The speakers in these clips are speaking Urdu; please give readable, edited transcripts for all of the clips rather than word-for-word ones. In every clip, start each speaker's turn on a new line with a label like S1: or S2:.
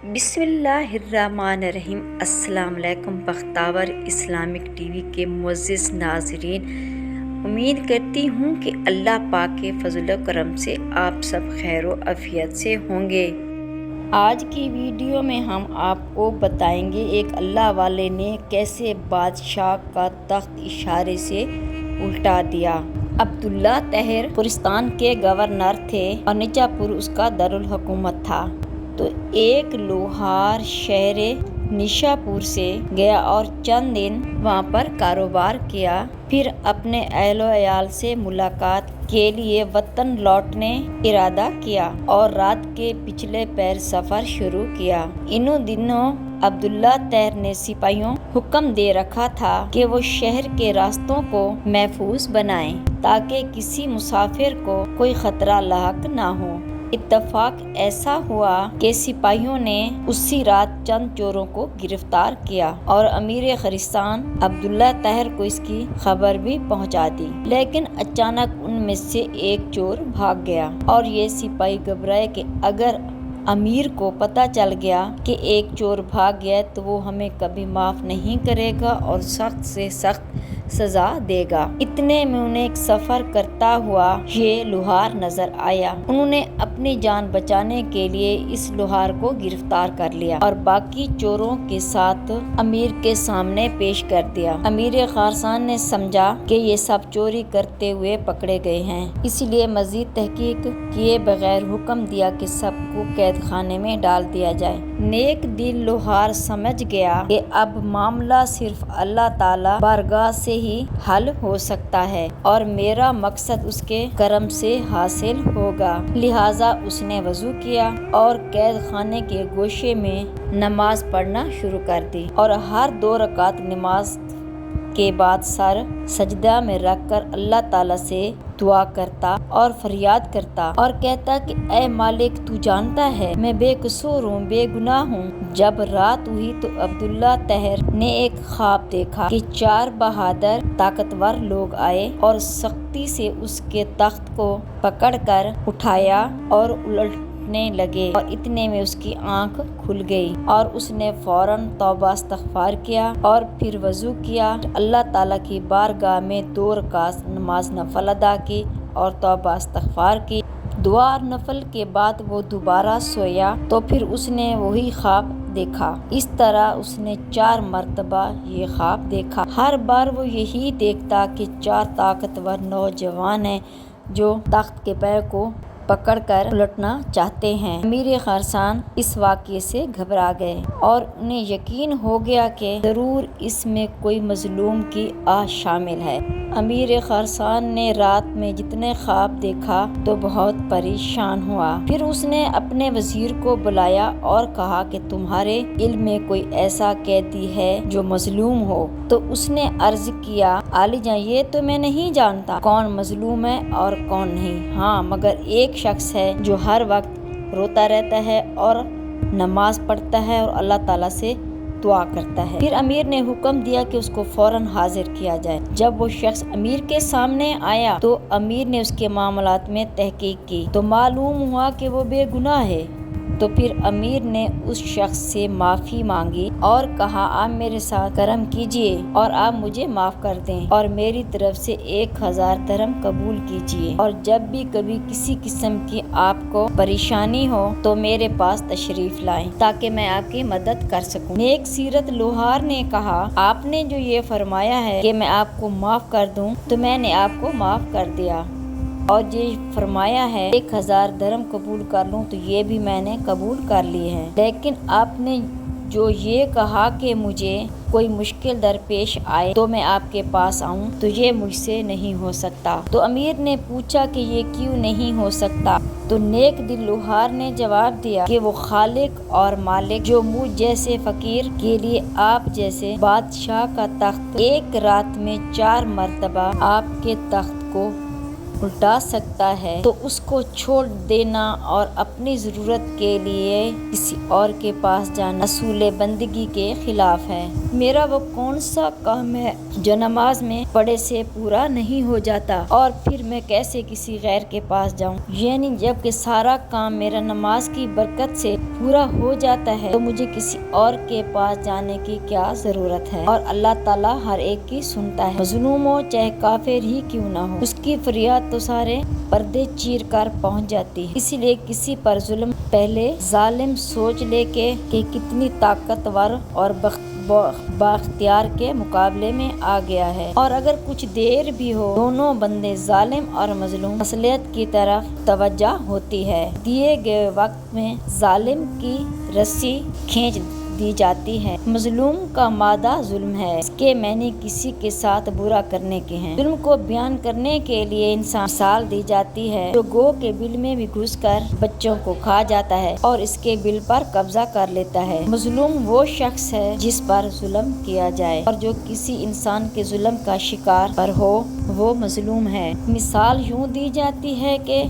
S1: بسم اللہ الرحمن الرحیم۔ السلام علیکم بختاور اسلامک ٹی وی کے معزز ناظرین، امید کرتی ہوں کہ اللہ پاک کے فضل و کرم سے آپ سب خیر و عافیت سے ہوں گے۔ آج کی ویڈیو میں ہم آپ کو بتائیں گے ایک اللہ والے نے کیسے بادشاہ کا تخت اشارے سے الٹا دیا۔ عبداللہ طاہر پورستان کے گورنر تھے اور نیچا پور اس کا دارالحکومت تھا۔ تو ایک لوہار شہر نیشا پور سے گیا اور چند دن وہاں پر کاروبار کیا، پھر اپنے اہل و عیال سے ملاقات کے لیے وطن لوٹنے ارادہ کیا اور رات کے پچھلے پہر سفر شروع کیا۔ انہوں دنوں عبداللہ طاہر نے سپاہیوں حکم دے رکھا تھا کہ وہ شہر کے راستوں کو محفوظ بنائیں تاکہ کسی مسافر کو کوئی خطرہ لاحق نہ ہو۔ اتفاق ایسا ہوا کہ سپاہیوں نے اسی رات چند چوروں کو گرفتار کیا اور امیر خراسان عبداللہ طاہر کو اس کی خبر بھی پہنچا دی، لیکن اچانک ان میں سے ایک چور بھاگ گیا اور یہ سپاہی گھبرائے کہ اگر امیر کو پتہ چل گیا کہ ایک چور بھاگ گیا تو وہ ہمیں کبھی معاف نہیں کرے گا اور سخت سے سخت سزا دے گا۔ اتنے میں انہیں ایک سفر کرتا ہوا یہ لوہار نظر آیا۔ انہوں نے اپنی جان بچانے کے لیے اس لوہار کو گرفتار کر لیا اور باقی چوروں کے ساتھ امیر کے سامنے پیش کر دیا۔ امیر خراسان نے سمجھا کہ یہ سب چوری کرتے ہوئے پکڑے گئے ہیں، اس لیے مزید تحقیق کیے بغیر حکم دیا کہ سب کو قید خانے میں ڈال دیا جائے۔ نیک دل لوہار سمجھ گیا کہ اب معاملہ صرف اللہ تعالی بارگاہ سے ہی حل ہو سکتا ہے اور میرا مقصد اس کے کرم سے حاصل ہوگا، لہٰذا اس نے وضو کیا اور قید خانے کے گوشے میں نماز پڑھنا شروع کر دی اور ہر 2 رکعت نماز کے بعد سر سجدہ میں رکھ کر اللہ تعالیٰ سے دعا کرتا اور فریاد کرتا اور کہتا کہ اے مالک، تو جانتا ہے میں بے قصور ہوں، بے گناہ ہوں۔ جب رات ہوئی تو عبداللہ طاہر نے ایک خواب دیکھا کہ 4 بہادر طاقتور لوگ آئے اور سختی سے اس کے تخت کو پکڑ کر اٹھایا اور الٹنے لگے اور اتنے میں اس کی آنکھ کھل گئی اور اس نے فوراً توبہ استغفار کیا اور پھر وضو کیا، اللہ تعالیٰ کی بارگاہ میں 2 رکعت نماز نفل ادا کی اور توبہ استغفار کی۔ دعا اور نفل کے بعد وہ دوبارہ سویا تو پھر اس نے وہی خواب دیکھا۔ اس طرح اس نے 4 مرتبہ یہ خواب دیکھا۔ ہر بار وہ یہی دیکھتا کہ 4 طاقتور نوجوان ہیں جو تخت کے پیر کو پکڑ کر الٹنا چاہتے ہیں۔ امیر خراسان اس واقعے سے گھبرا گئے اور انہیں یقین ہو گیا کہ ضرور اس میں کوئی مظلوم کی آہ شامل ہے۔ امیر خراسان نے رات میں جتنے خواب دیکھا تو بہت پریشان ہوا۔ پھر اس نے اپنے وزیر کو بلایا اور کہا کہ تمہارے علم میں کوئی ایسا قیدی ہے جو مظلوم ہو؟ تو اس نے عرض کیا عالی جاں، یہ تو میں نہیں جانتا کون مظلوم ہے اور کون نہیں، ہاں مگر ایک شخص ہے جو ہر وقت روتا رہتا ہے اور نماز پڑھتا ہے اور اللہ تعالیٰ سے دعا کرتا ہے۔ پھر امیر نے حکم دیا کہ اس کو فوراً حاضر کیا جائے۔ جب وہ شخص امیر کے سامنے آیا تو امیر نے اس کے معاملات میں تحقیق کی تو معلوم ہوا کہ وہ بے گناہ ہے۔ تو پھر امیر نے اس شخص سے معافی مانگی اور کہا آپ میرے ساتھ کرم کیجیے اور آپ مجھے معاف کر دیں اور میری طرف سے 1000 درہم قبول کیجیے، اور جب بھی کبھی کسی قسم کی آپ کو پریشانی ہو تو میرے پاس تشریف لائیں تاکہ میں آپ کی مدد کر سکوں۔ نیک سیرت لوہار نے کہا آپ نے جو یہ فرمایا ہے کہ میں آپ کو معاف کر دوں تو میں نے آپ کو معاف کر دیا، اور یہ فرمایا ہے 1000 درہم قبول کر لوں تو یہ بھی میں نے قبول کر لیے ہیں، لیکن آپ نے جو یہ کہا کہ مجھے کوئی مشکل درپیش آئے تو میں آپ کے پاس آؤں تو یہ مجھ سے نہیں ہو سکتا۔ تو امیر نے پوچھا کہ یہ کیوں نہیں ہو سکتا؟ تو نیک دل لوہار نے جواب دیا کہ وہ خالق اور مالک جو مجھ جیسے فقیر کے لیے آپ جیسے بادشاہ کا تخت ایک رات میں 4 مرتبہ آپ کے تخت کو الٹا سکتا ہے تو اس کو چھوڑ دینا اور اپنی ضرورت کے لیے کسی اور کے پاس جانا اصول بندگی کے خلاف ہے۔ میرا وہ کون سا کام ہے جو نماز میں پڑھے سے پورا نہیں ہو جاتا، اور پھر میں کیسے کسی غیر کے پاس جاؤں؟ یعنی جب کہ سارا کام میرا نماز کی برکت سے پورا ہو جاتا ہے تو مجھے کسی اور کے پاس جانے کی کیا ضرورت ہے؟ اور اللہ تعالیٰ ہر ایک کی سنتا ہے، مظلوم ہو چاہے کافر ہی کیوں نہ ہو، اس کی فریاد تو سارے پردے چیر کر پہنچ جاتی ہے۔ اسی لیے کسی پر ظلم پہلے ظالم سوچ لے کہ کتنی طاقتور اور بااختیار کے مقابلے میں آ گیا ہے، اور اگر کچھ دیر بھی ہو دونوں بندے ظالم اور مظلوم مصلحت کی طرف توجہ ہوتی ہے، دیے گئے وقت میں ظالم کی رسی کھینچ دی جاتی ہے۔ مظلوم کا مادہ ظلم ہے، اس کے معنی کسی کے ساتھ برا کرنے کے ہیں۔ ظلم کو بیان کرنے کے لیے انسان مثال دی جاتی ہے جو گو کے بل میں بھی گھس کر بچوں کو کھا جاتا ہے اور اس کے بل پر قبضہ کر لیتا ہے۔ مظلوم وہ شخص ہے جس پر ظلم کیا جائے، اور جو کسی انسان کے ظلم کا شکار پر ہو وہ مظلوم ہے۔ مثال یوں دی جاتی ہے کہ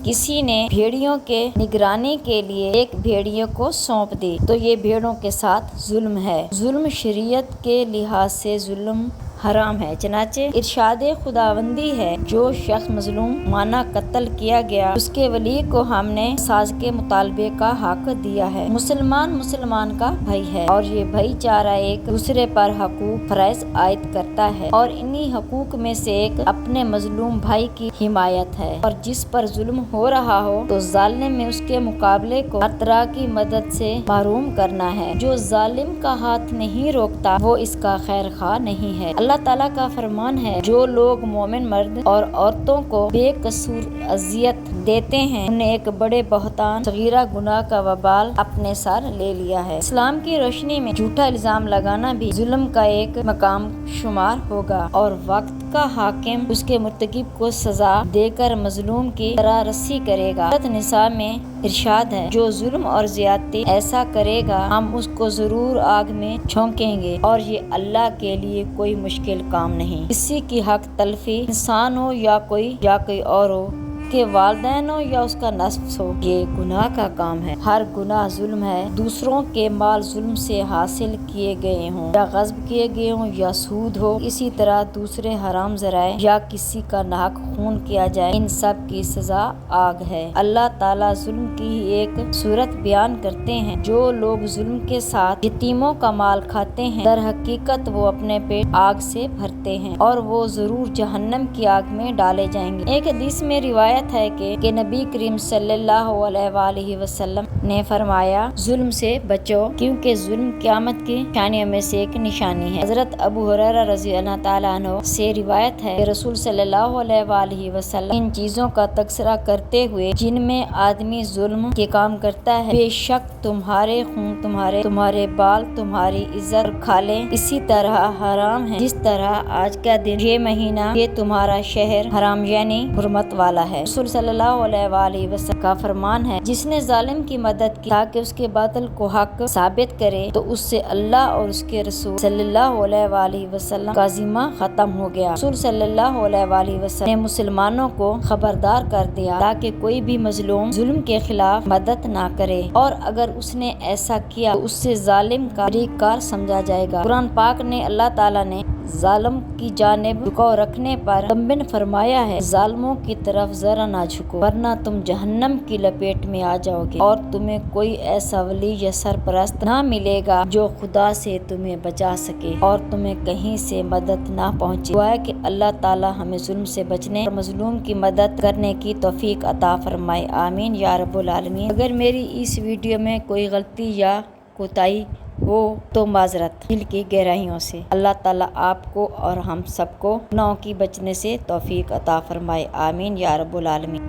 S1: کسی نے بھیڑیوں کے نگرانی کے لیے ایک بھیڑیے کو سونپ دی تو یہ بھیڑوں کے ساتھ ظلم ہے۔ ظلم شریعت کے لحاظ سے ظلم حرام ہے، چنانچہ ارشاد خداوندی ہے جو شخص مظلوم مانہ قتل کیا گیا اس کے ولی کو ہم نے قصاص کے مطالبے کا حق دیا ہے۔ مسلمان کا بھائی ہے، اور یہ بھائی چارہ ایک دوسرے پر حقوق فرائض عائد کرتا ہے، اور انہی حقوق میں سے ایک اپنے مظلوم بھائی کی حمایت ہے، اور جس پر ظلم ہو رہا ہو تو ظالم میں اس کے مقابلے کو ہر طرح کی مدد سے محروم کرنا ہے۔ جو ظالم کا ہاتھ نہیں روکتا وہ اس کا خیر خواہ نہیں ہے۔ اللہ تعالیٰ کا فرمان ہے، جو لوگ مومن مرد اور عورتوں کو بے قصور اذیت دیتے ہیں انہیں ایک بڑے بہتان صغیرہ گناہ کا وبال اپنے سر لے لیا ہے۔ اسلام کی روشنی میں جھوٹا الزام لگانا بھی ظلم کا ایک مقام شمار ہوگا، اور وقت کا حاکم اس کے مرتکب کو سزا دے کر مظلوم کی طرح رسی کرے گا۔ سورۃ النساء میں ارشاد ہے، جو ظلم اور زیادتی ایسا کرے گا ہم اس کو ضرور آگ میں جھونکیں گے، اور یہ اللہ کے لیے کوئی مشکل کام نہیں۔ کسی کی حق تلفی، انسان ہو یا کوئی اور ہو، کے والدین ہو یا اس کا نفس ہو، یہ گناہ کا کام ہے۔ ہر گناہ ظلم ہے۔ دوسروں کے مال ظلم سے حاصل کیے گئے ہوں یا غصب کیے گئے ہوں یا سود ہو، اسی طرح دوسرے حرام ذرائع یا کسی کا ناحق خون کیا جائے، ان سب کی سزا آگ ہے۔ اللہ تعالیٰ ظلم کی ہی ایک صورت بیان کرتے ہیں، جو لوگ ظلم کے ساتھ یتیموں کا مال کھاتے ہیں در حقیقت وہ اپنے پیٹ آگ سے بھرتے ہیں اور وہ ضرور جہنم کی آگ میں ڈالے جائیں گے۔ ایک حدیث میں روایت ہے کہ نبی کریم صلی اللہ علیہ وآلہ وسلم نے فرمایا، ظلم سے بچو کیونکہ ظلم قیامت کی نشانیوں میں سے ایک نشانی ہے۔ حضرت ابو ہریرہ رضی اللہ تعالیٰ عنہ سے روایت ہے کہ رسول صلی اللہ علیہ وآلہ وسلم ان چیزوں کا تذکرہ کرتے ہوئے جن میں آدمی ظلم کے کام کرتا ہے، بے شک تمہارے خون، تمہارے بال، تمہاری عزت کھالیں اسی طرح حرام ہے جس طرح آج کا دن، یہ مہینہ، یہ تمہارا شہر حرام یعنی حرمت والا ہے۔ رسول صلی اللہ علیہ وآلہ وسلم کا فرمان ہے، جس نے ظالم کی مدد کی تاکہ اس کے باطل کو حق ثابت کرے تو اس سے اللہ اور اس کے رسول صلی اللہ علیہ وآلہ وسلم کا ذمہ ختم ہو گیا۔ رسول صلی اللہ علیہ وآلہ وسلم نے مسلمانوں کو خبردار کر دیا تاکہ کوئی بھی مظلوم ظلم کے خلاف مدد نہ کرے، اور اگر اس نے ایسا کیا تو اس سے ظالم کا طریق کار سمجھا جائے گا۔ قرآن پاک نے اللہ تعالیٰ نے ظالم کی جانب جھکاؤ رکھنے پر تنبیہ فرمایا ہے، ظالموں کی طرف ذرا نہ جھکو ورنہ تم جہنم کی لپیٹ میں آ جاؤ گے، اور تمہیں کوئی ایسا ولی یا سرپرست نہ ملے گا جو خدا سے تمہیں بچا سکے اور تمہیں کہیں سے مدد نہ پہنچے۔ دعا ہے کہ اللہ تعالیٰ ہمیں ظلم سے بچنے اور مظلوم کی مدد کرنے کی توفیق عطا فرمائے، آمین یا رب العالمین۔ اگر میری اس ویڈیو میں کوئی غلطی یا کوتاہی ہو تو معذرت دل کی گہرائیوں سے۔ اللہ تعالیٰ آپ کو اور ہم سب کو گناہوں کی بچنے سے توفیق عطا فرمائے، آمین یا رب العالمین۔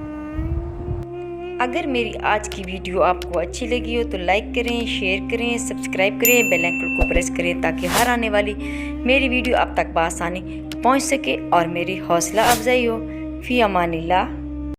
S1: اگر میری آج کی ویڈیو آپ کو اچھی لگی ہو تو لائک کریں، شیئر کریں، سبسکرائب کریں، بیل آئیکن کو پریس کریں تاکہ ہر آنے والی میری ویڈیو آپ تک بآسانی پہنچ سکے اور میری حوصلہ افزائی ہو۔ فی امان اللہ۔